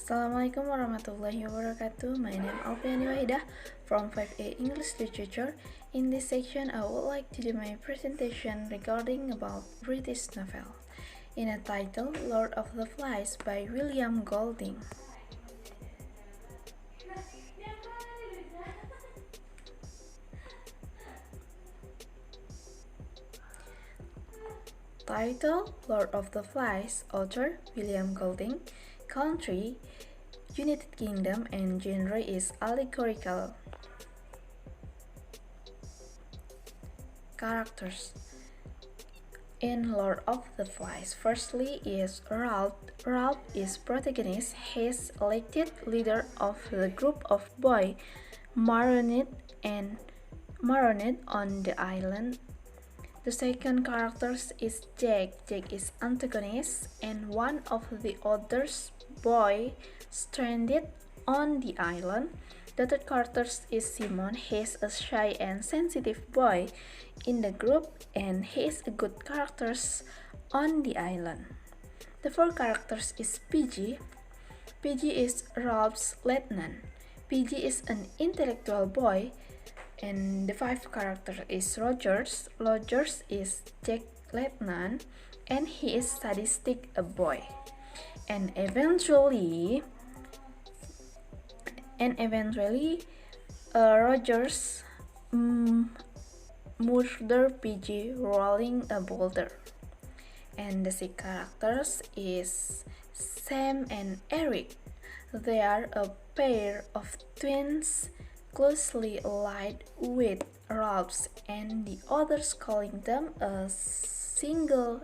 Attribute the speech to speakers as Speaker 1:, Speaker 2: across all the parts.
Speaker 1: Assalamualaikum warahmatullahi wabarakatuh. My name is Alpiani Wahidah from 5A English Literature. In this section, I would like to do my presentation regarding about British novel. In a title, Lord of the Flies by William Golding. Title, Lord of the Flies, author William Golding, country, United Kingdom, and genre is allegorical. Characters in Lord of the Flies, firstly is Ralph. Ralph is protagonist. He is elected leader of the group of boy marooned on the island. The second character is Jack. Jack is antagonist and one of the others boy stranded on the island. The third character is Simon. He is a shy and sensitive boy in the group and he is a good character on the island. The fourth character is PG. PG is Ralph's lieutenant. PG is an intellectual boy. And the fifth character is Rogers. Rogers is Jack lieutenant and he is sadistic a boy. And eventually Rogers murder PG rolling a boulder. And the six characters is Sam and Eric. They are a pair of twins closely allied with Ralph's and the others, calling them a single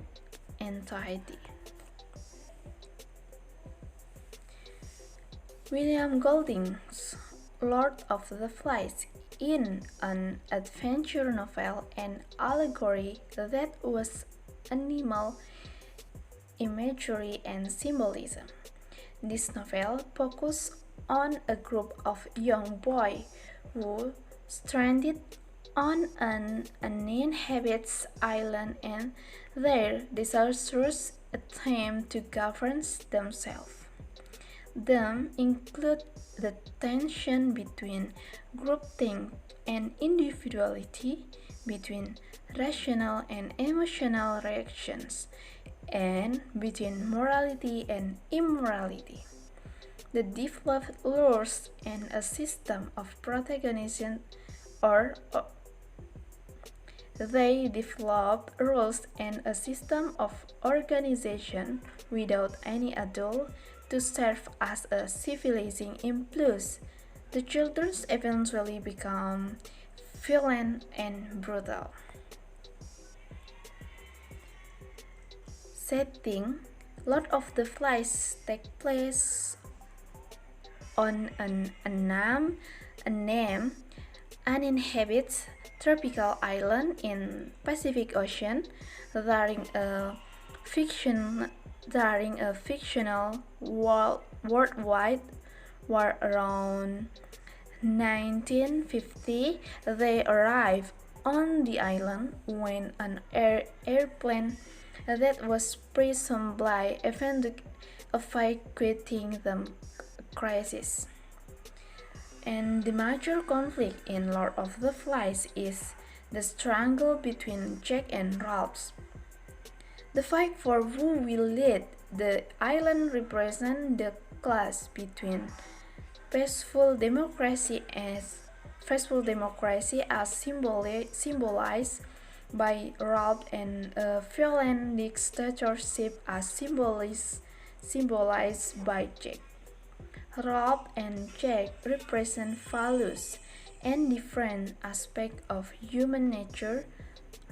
Speaker 1: entity. William Golding's Lord of the Flies in an adventure novel and allegory that was animal imagery and symbolism. This novel focused on a group of young boys who stranded on an uninhabited island and their disastrous attempt to govern themselves. Them include the tension between groupthink and individuality, between rational and emotional reactions, and between morality and immorality. The developed rules and a system of protagonism they develop rules and a system of organization without any adult to serve as a civilizing impulse. The children eventually become violent and brutal. Setting: Lord of the Flies take place on an unnamed, uninhabited tropical island in Pacific Ocean during a fictional worldwide war around 1950. They arrive on the island when an airplane that was presumably evacuating them crisis. And the major conflict in Lord of the Flies is the struggle between Jack and Ralph. The fight for who will lead the island represents the clash between peaceful democracy as symbolized by Ralph and a violent dictatorship as symbolized by Jack. Ralph and Jack represent values and different aspects of human nature.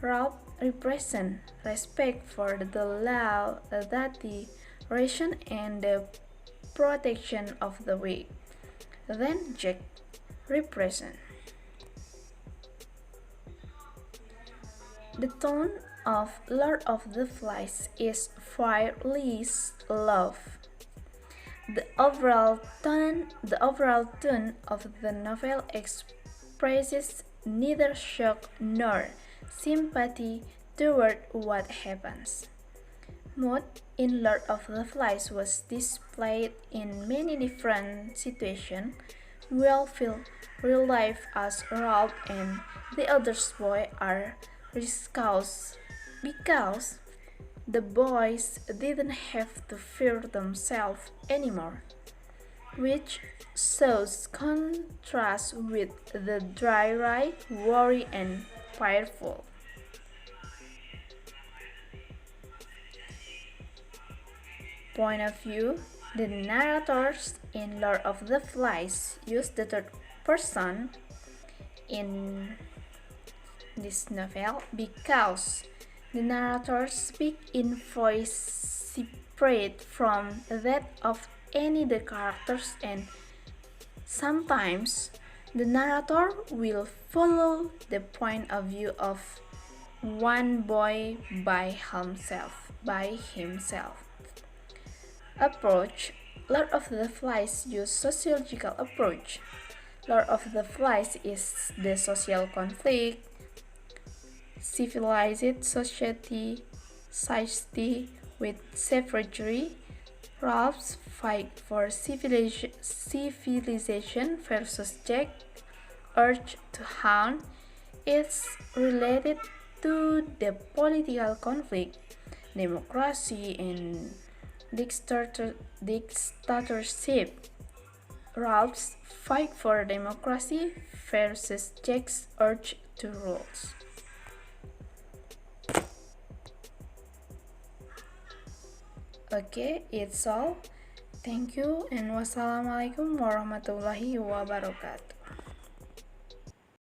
Speaker 1: Ralph represents respect for the law, the ration, and the protection of the weak. Then Jack represents the tone of Lord of the Flies is fierce love. The overall tone of the novel expresses neither shock nor sympathy toward what happens. Mood in Lord of the Flies was displayed in many different situations. We all feel real life as Ralph and the other boy are risks because the boys didn't have to fear themselves anymore, which shows contrast with the dry, worry, and fearful. Point of view, the narrators in Lord of the Flies use the third person in this novel because the narrators speak in voice separate from that of any the characters, and sometimes the narrator will follow the point of view of one boy by himself. Approach, Lord of the Flies use sociological approach. Lord of the Flies is the social conflict, civilized society with savagery, Ralph's fight for civilization versus Jack's urge to hunt is related to the political conflict, democracy, and dictatorship. Ralph's fight for democracy versus Jack's urge to rule. Okay, it's all. Thank you and wassalamualaikum warahmatullahi wabarakatuh.